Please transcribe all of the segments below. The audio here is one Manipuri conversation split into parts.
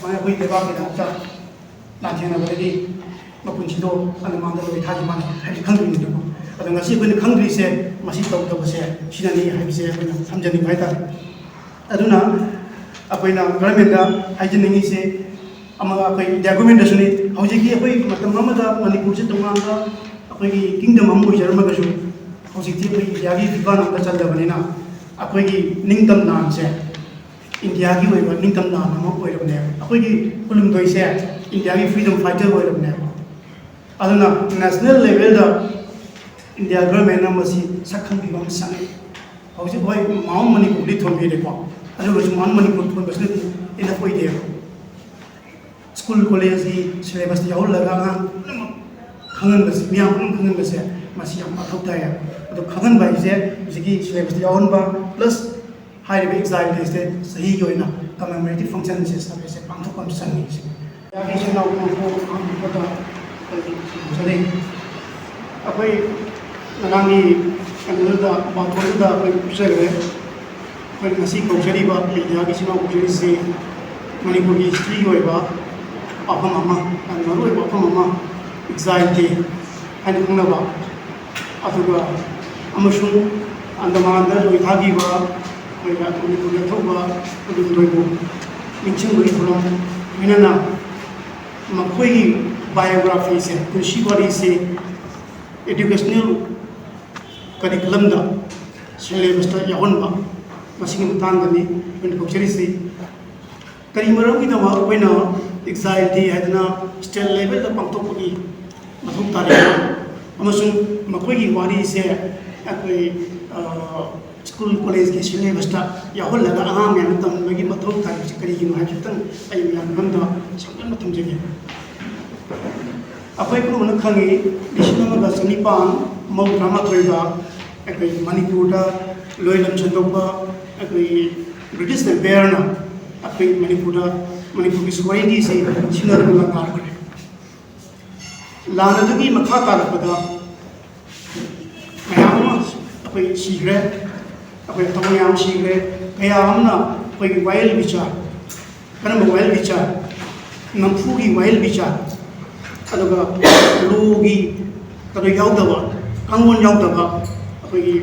ꯁꯨꯃꯥꯏꯅ ꯑꯩꯈꯣꯏ ꯂꯩꯕꯥꯛꯀꯤꯗꯃꯛꯇ ꯂꯥꯟꯊꯦꯡꯅꯕꯗꯒꯤ ꯃꯄꯨꯟꯁꯤꯗꯣ ꯑꯟꯗꯃꯥꯟꯗ ꯂꯣꯏ ꯊꯥꯈꯤ ꯃꯥꯜꯂꯤ ꯍꯥꯏꯕꯁꯤ ꯈꯪꯗꯣꯏꯅꯤꯀꯣ ꯑꯗꯣ ꯉꯁꯤ ꯑꯩꯈꯣꯏꯅ ꯈꯪꯗ꯭ꯔꯤꯁꯦ ꯃꯁꯤ ꯇꯧꯗꯕꯁꯦ ꯁꯤꯅꯅꯤ ꯍꯥꯏꯕꯁꯦ ꯑꯩꯈꯣꯏꯅ ꯊꯝꯖꯅꯤꯡꯕ ꯍꯥꯏꯇꯥꯔꯦ ꯑꯗꯨꯅ ꯑꯩꯈꯣꯏꯅ ꯒꯚꯔꯟꯃꯦꯟꯗ ꯍꯥꯏꯖꯅꯤꯡꯉꯤꯁꯦ ꯑꯩꯈꯣꯏ ꯏꯟꯗꯤꯌꯥ ꯒꯚꯔꯟꯃꯦꯟꯗꯁꯨꯅꯤ ꯍꯧꯖꯤꯛꯀꯤ ꯑꯩꯈꯣꯏ ꯃꯇꯝ ꯑꯃꯗ ꯃꯅꯤꯄꯨꯔꯁꯦ ꯇꯣꯉꯥꯟꯕ ꯑꯩꯈꯣꯏꯒꯤ ꯀꯤꯡꯗꯝ ꯑꯃ ꯑꯣꯏꯖꯔꯝꯃꯒꯁꯨ ꯍꯧꯖꯤꯛꯇꯤ ꯑꯩꯈꯣꯏ ꯏꯟꯗꯤꯌꯥꯒꯤ ꯐꯤꯕꯝ ꯑꯃꯗ ꯆꯜꯂꯕꯅꯤꯅ ꯑꯩꯈꯣꯏꯒꯤ ꯅꯤꯡꯇꯝ ꯂꯥꯟꯁꯦ ꯏꯟꯗꯤꯌꯥꯒꯤ ꯑꯣꯏꯕ ꯅꯤꯡꯇꯝ ꯂꯥꯟ ꯑꯃ ꯑꯣꯏꯔꯕꯅꯦꯕ ꯑꯩꯈꯣꯏꯒꯤ ꯈꯨꯂꯨꯝꯊꯣꯏꯁꯦ ꯏꯟꯗꯤꯌꯥꯒꯤ ꯐ꯭रीडम ꯐꯥꯏꯇꯔ ꯑꯣꯏꯔꯕꯅꯦꯕ ꯑꯗꯨꯅ ꯅꯦꯁꯅꯦꯜ ꯂꯦꯚꯦꯜꯗ ꯏꯟꯗꯤꯌꯥ ꯒꯚꯔꯟꯃꯦꯟꯅ ꯃꯁꯤ ꯁꯛ ꯈꯪꯕꯤꯕ ꯑꯃ ꯆꯪꯉꯤ ꯍꯧꯖꯤꯛ ꯍꯣꯏ ꯃꯥꯎꯟ ꯃꯅꯤꯄꯨꯔꯗꯤ ꯊꯣꯟꯕꯤꯔꯦꯀꯣ ꯑꯗꯨꯒꯁꯨ ꯃꯥꯎꯟ ꯃꯅꯤꯄꯨꯔ ꯊꯣꯟꯕꯁꯤꯅꯗꯤ ꯏꯅꯐ ꯑꯣꯏꯗꯦꯕ स्कूल कॉलेज की सिलेबस याहल्लगा अꯉꯥꯡ पुनमक खंगनबसे मियाम पुनम खंगनबसे मासी याम मथौ ताय अदो खंगनबा इसे जिगी सिलेबस याहनबा प्लस हाइबे एग्जाम डेसे सही की ओइना कमेमोरेटिव फंक्शन से सबसे पांथोकम संगी से यागी से नाउ को हम पता चले अखोई नगांगी कनलदा बाथोलदा अखोई पुसरे अखोई नसी कौशरीबा यागी से नाउ पुसरी से मणिपुर की हिस्ट्री होइबा पाफम अमा मरुई पाफम अमा एग्जाइटी हाइन खंगनबा अदुगा अमसुं अंडमान लोइथागिबा ओइगा मणिपुर थौबा अदुगोइबो निंचिंबगी फुलम मिनना मखोई बायोग्राफी से पुंसी वारी से एजुकेशनल करिकुलम दा सिलेबस ता याहनबा मसिगी मुतांगनी बिन कोचरी से करी मरम की दमा कोइना एग्जाइटी हैदना स्टेट लेवल दा पांथोकगी मथुक तारे अमसुं मखोई वारी से अखोई स्कूल कॉलेज के सिलेबस ता याहल्लगा अहाम याम तमबगी मथुक तारे करी गिनो हाकितन आई याम हमदा संगन मथुम जगे अखोई को मन खंगी लिसिनमगा सनिपान मौद्रामा थोइबा अखोई मणिपुर दा लोइलम छंदोबा अखोई ब्रिटिश एम्पायर ना अखोई मणिपुर की सोवरेनिटी से सिनरगला नारखरे लानदुगी मखा तारपदा मयाम अखोई सिग्रे अखोई तमयाम सिग्रे कयामना अखोई वाइल विचार करम वाइल विचार नमफुगी वाइल विचार अदुगा लोगी कनो यावदबा कांगोन यावदबा अखोई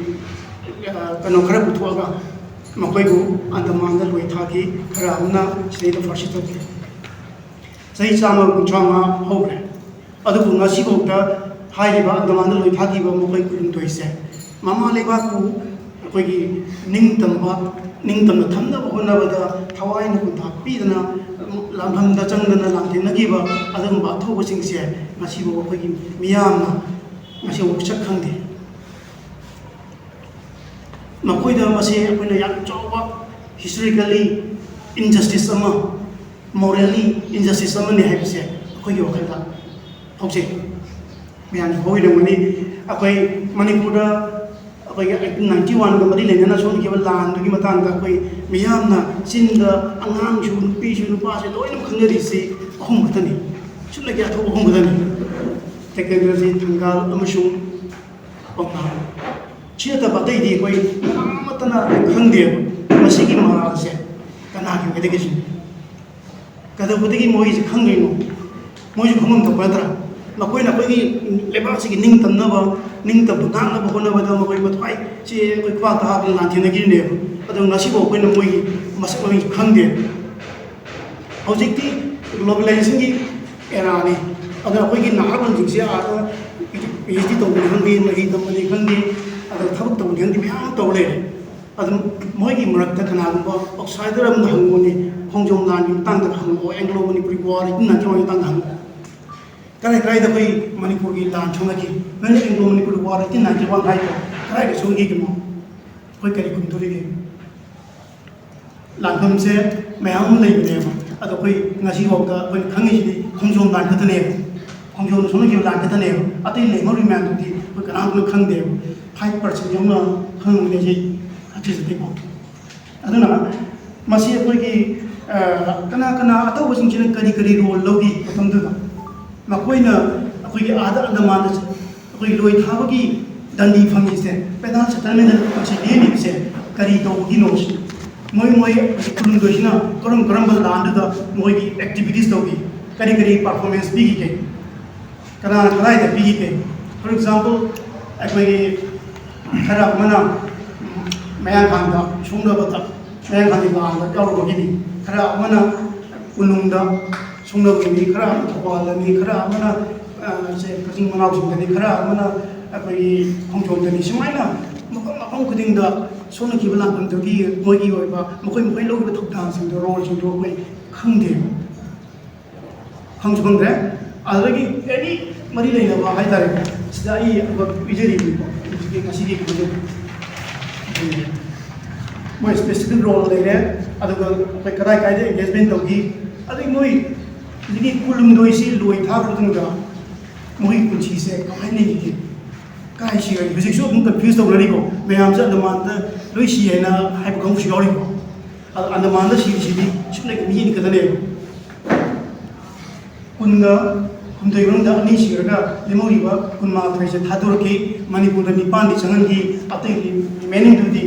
कनो खरा पुथुआगा मखोइबु अंडमान लोई थाकी खरा हमना सिलेद फर्सी तोके सही चामा कुंचामा होग्रे अदुबु ngasi बौदा हाइरिबा अंडमान लोई थाकीबा मखोइ कुंतोइसे ममा लेबाकु अखोइगी निंगतम थमनब होनबदा थवाइन कुंथा पीदना लामहमदा चंगदना लांथेनगिबा अदुबा अथौबसिंगसे ngasi बो अखोइगी मियामना ngasi वक्सक खंगदे मखोइदा मसे अखोइना याम चौबा हिस्टोरिकली इनजस्टिस अमा मोरली इनजस्टिस अमा ने हाइबसे अखोइगी वखलदा हौजे मियाम होइदमनि अखोइ मणिपुर दा अखोइगी 1991 गा मरि लेना सोन केवल लान दुगी मतान दा अखोइ मियामना चिनदा अंगांग सु नुपी सु नुपा से लोइनम खंगरिसे अहुम खतनी सुन के अथो अहुम खतनी टेक्नोलॉजी थंगाल अमसु पक्का चेता बतई दी कोई नामतना खंगदे मसिगी मराल से कना के गदे गेसु कदा बुदगी मोइ से खंगेनो मोइ खंगम तो पदरा मकोइना कोई लेबा से निंग तन्नबा निंग तब गांगब होनबदा मकोइ बथाई से कोइ क्वा ता हाबल लांथेन गिरने अदो ngasibo कोइना मोइ मसक मोइ खंगदे हौजिकती ग्लोबलाइजेशन की एरा ने अदो कोइगी नागन जिंसे आ पीएचडी तो खंगदे मही तमने खंगदे अदो थबक तो खंगदे म्याम तौले अदो मोइगी मरकता कनागुबा आउटसाइडर अम हंगोने खोंजोम लान की तांग तक हंगो एंग्लो मणिपुरी वार इतना जोइ तांग हंगो कने कराई द कोई मणिपुर की लान छोंगी नने एंग्लो मणिपुरी वार इतना जोइ हाइ कराई के छोंगी के मो कोई करी कुंतुरी लानफम से मैम लेबने अदो कोई ngasi wokta कोई खंगी सिदि खोंजोम लान खतने खोंजोम सोनो के लान खतने अतै लेमरि मैम दि कोई कनागुन खंगदे 5% यौना खंगने जे अति जते को अदुना मसी कोई की कना कना अतौ बसिंग करी करी रोल लोगी मतम दुदा मकोइना कोई की आदा अंडमान कोई लोई थाबगी दंडी फंगी से पेदा सेटलमेंट से लेनि से करी तो गिनोस moi kulum doisina karam land da moi ki activities dogi kari performance bi ke kana da bi ke for example akoi khara mana mayan khanda sungda bata mayan khandi ga kaur gi khara mana unung da sungda gi khara wala ni khara mana se kajing manau sing da khara mana akoi khongchon da ni simaina mafam khuding da sona ki bala kam dogi moi gi oi ba moi lo ba thok da sing do role sing do koi khangde khangju bangre already any mari leina ba hai tare sida I ba bijeri bi ki kasi ki ko moi specific role leire adu ga kai kadai kai de engagement dogi adu moi ligi kulum doi si loi tha ko tung da moi kunchi se kai ne ki kai shi ga bisik so mun confuse do rari ko me am sa demand da loi shi na hai ba kong shi ori ko and demand da shi bi chune ki mi ni ka ne kunga kumdoi rong da ani shi ga lemori ba kunma thai se thadur ki manipur da nipan di changan gi atai ki remaining du di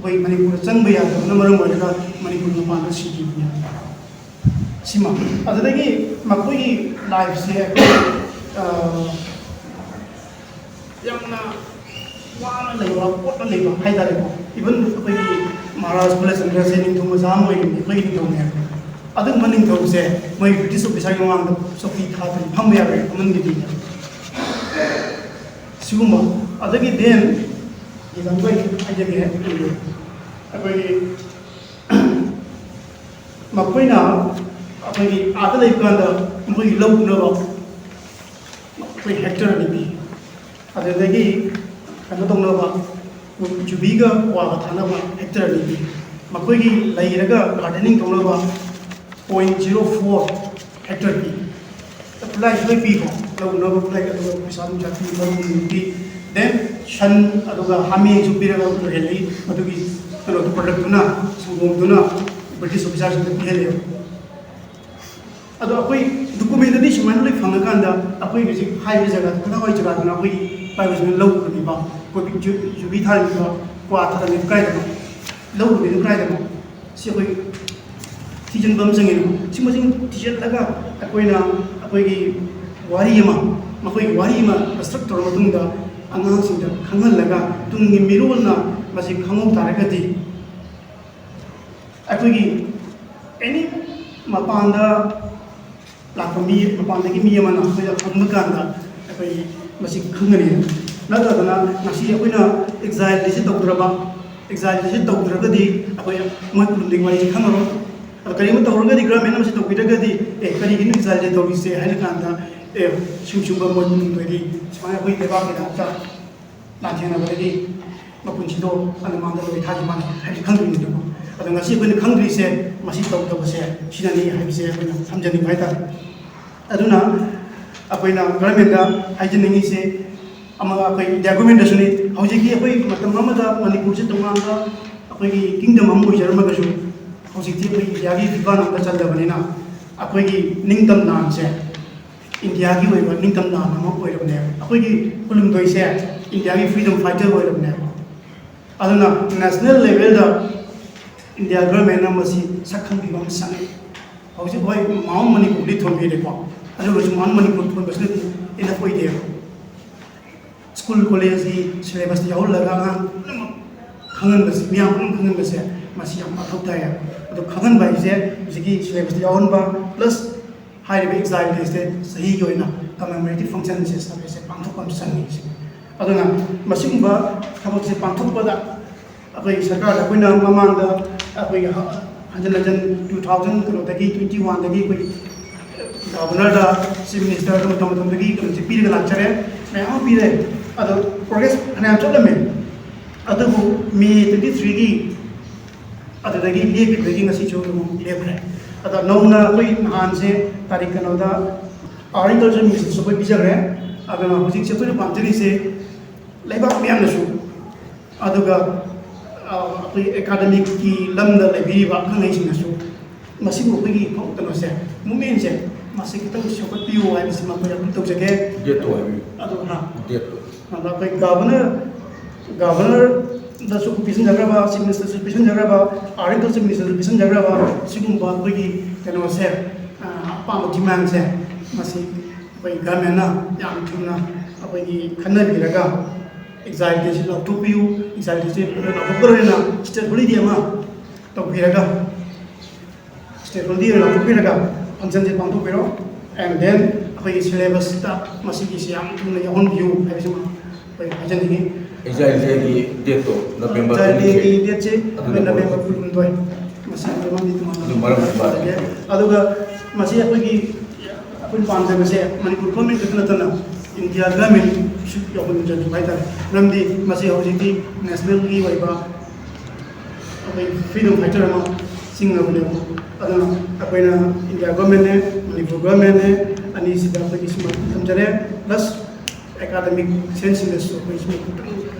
wai manipur chang ba ya na maram ba da manipur no pan da shi gi ya sima adagi makoi life se yamna wana leiba pot leiba hai da ko even koi maharaj place and training to mazam wai ni koi ni to ne adang maning to se moi british officer yang ang so fi tha than pham ya re aman gi di siguma adagi den idang wai aje ge akoi makoina akoi adalai kan da moi lau na ba koi hector ni bi adagi kan dong na ba jubi ga wa ga thana ba hector ni bi makoi gi lairaga gardening tong na ba 0.04 hectare pi apply joy pi ko law no apply ka to pisam jati maru pi then shan aduga hami ju pi ra ko heli adugi to product na sungom duna british officer se pi heli adu apoi document ni shman le phang ka anda apoi gi hai jaga kana hoi jaga na apoi pai was law ko ni ba ko ju bi thar ni ba ko athara ni kai da law ko ni kai da si apoi Tijan bam sangin simajing tijan laga akoina akoigi wari ma makoi wari ma structure matungda angang singda khangal laga tungi mirol na masi khangom taragati akoigi any mapanda lakami mapanda ki mi mana akoya khangmakanda akoi masi khangani nada dana nasi akoina exile disi tokdraba exile disi tokdragadi akoya moi kulunding wari khangaro kari mo tawrga di gram enam se to pita gadi kari ginu exile de to se hal kanda shum ba mo dum do di smaya boi te ba ke da ta na thena ba di ma punchi do an ma da lo tha ji ma hal khang ni do adu ngasi bani khang ri se masi to to se sinani ha bi se bani samjani bai ta aduna apoina government da hygiene ni se ama apoi document da suni hauji ki apoi matam amada manipur se tonga da apoi kingdom am boi jarma ga su hausikti apoi india gi vivan am da chal da bani na apoi ki ningtam nan se india gi oi ba ningtam nan am oi ra ne apoi ki pulum doi se india gi freedom fighter oi ra ne aduna national level da india government am si sakhang bi bam sang hauji boi maum manipur li thom bi de ko adu ro man manipur thom basne ina koi de school college di syllabus di awal laga khangan bas miam khangan bas masih yang pathok ta ya adu khangan bai je jigi syllabus di awal ba plus high level exam days de sahi yoina commemorative function se sabe se panthok kam sang ni adu na masing ba thabak se panthok ba da apai sarkar da koina mamang da apai hanjan 2000 kro da gi 21 da gi koi governor da chief minister da tom da gi kro se pir ga lachare me ha pire adu progress ana chalame adu me 23 gi adu da gi le bi gi ngasi chu mu le phre adu nona koi han se tarik kana da agriculture minister so koi bijare adu na hojik se to pantri se laiba miam na su adu ga apoi academic ki lamda lebi ba khangai sing na su masi ko gi phok tano se mumen se masi kitang se ko piu ai bisi ma ko ya to jage dia to adu ha dia anda kai governor ꯗꯁꯨ ꯄꯤꯁꯤꯟꯖꯈ꯭ꯔꯕ ꯆꯤꯐ ꯃꯤꯅꯤꯁꯇꯔꯁꯨ ꯄꯤꯁꯤꯟꯖꯈ꯭ꯔꯕ ꯑꯥꯔꯠ ꯃꯤꯅꯤꯁꯇꯔꯁꯨ ꯄꯤꯁꯤꯟꯖꯈ꯭ꯔꯕ ꯁꯤꯒꯨꯝꯕ ꯑꯩꯈꯣꯏꯒꯤ ꯀꯩꯅꯣꯁꯦ ꯑꯄꯥꯝꯕ ꯗꯤꯃꯥꯟꯁꯦ ꯃꯁꯤ ꯑꯩꯈꯣꯏ ꯒꯚꯔꯟꯃꯦꯟꯠꯅ ꯌꯥꯝ ꯊꯨꯅ ꯑꯩꯈꯣꯏꯒꯤ ꯈꯟꯅꯕꯤꯔꯒ ꯑꯦꯛꯖꯥꯏꯇꯤꯁꯤ ꯂꯧꯊꯣꯛꯄꯤꯌꯨ ꯑꯦꯛꯖꯥꯏꯇꯤꯁꯤ ꯂꯧꯊꯣꯛꯄꯔꯣꯏꯅ ꯁ꯭ꯇꯦꯠ ꯍꯣꯂꯤꯗꯦ ꯑꯃ ꯇꯧꯕꯤꯔꯒ ꯁ꯭ꯇꯦꯠ ꯍꯣꯂꯤꯗꯦ ꯂꯧꯊꯣꯛꯄꯤꯔꯒ ꯐꯪꯁꯟꯁꯦ ꯄꯥꯡꯊꯣꯛꯄꯤꯔꯣ ꯑꯦꯟ ꯗꯦꯟ ꯑꯩꯈꯣꯏꯒꯤ ꯁꯤꯂꯦꯕꯁꯇ ꯃꯁꯤꯒꯤꯁꯤ ꯌꯥꯝ ꯊꯨꯅ ꯌꯥꯎꯍꯟꯕꯤꯌꯨ ꯍꯥꯏꯕꯁꯤꯃ ꯑꯩꯈꯣꯏ ꯍꯥꯏꯖꯅꯤꯡꯉꯤ ꯑꯦꯛꯖꯥꯏꯇꯤꯒꯤ ꯗꯦꯠꯇꯣ ꯅꯕꯦꯝꯕꯔ ꯑꯦꯛꯖꯥꯏꯇꯤꯒꯤ ꯗꯦꯠꯁꯤ ꯅꯕꯦꯝꯕꯔ 22 ꯃꯁꯤ ꯑꯗꯨꯃꯥꯏꯅ ꯇꯣꯉꯥꯟꯅ ꯑꯗꯨꯒ ꯃꯁꯤ ꯑꯩꯈꯣꯏꯒꯤ ꯑꯩꯈꯣꯏꯅ ꯄꯥꯝꯖꯕꯁꯦ ꯃꯅꯤꯄꯨꯔ ꯒꯣꯔꯃꯦꯟ ꯈꯛꯇ ꯅꯠꯇꯅ ꯏꯟꯗꯤꯌꯥ ꯒꯣꯔꯃꯦꯟꯁꯨ ꯌꯥꯎꯍꯟꯖꯅꯤꯡꯕ ꯍꯥꯏꯇꯥꯔꯦ ꯃꯔꯝꯗꯤ ꯃꯁꯤ ꯍꯧꯖꯤꯛꯇꯤ ꯅꯦꯁꯅꯦꯜꯒꯤ ꯑꯣꯏꯕ ꯑꯩꯈꯣꯏ ꯐ꯭रीडम फाइटर अमा सिंगबनेबो अदना अखोइना इंडिया गवर्नमेंट ने मणिपुर गवर्नमेंट ने अनि सिदा अखोइ सिमा थमजरे plus academic sense in this अखोइ सिमा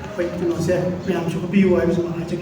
अखोइ कनो से मैम सु पियु आइ सिमा हाइजेक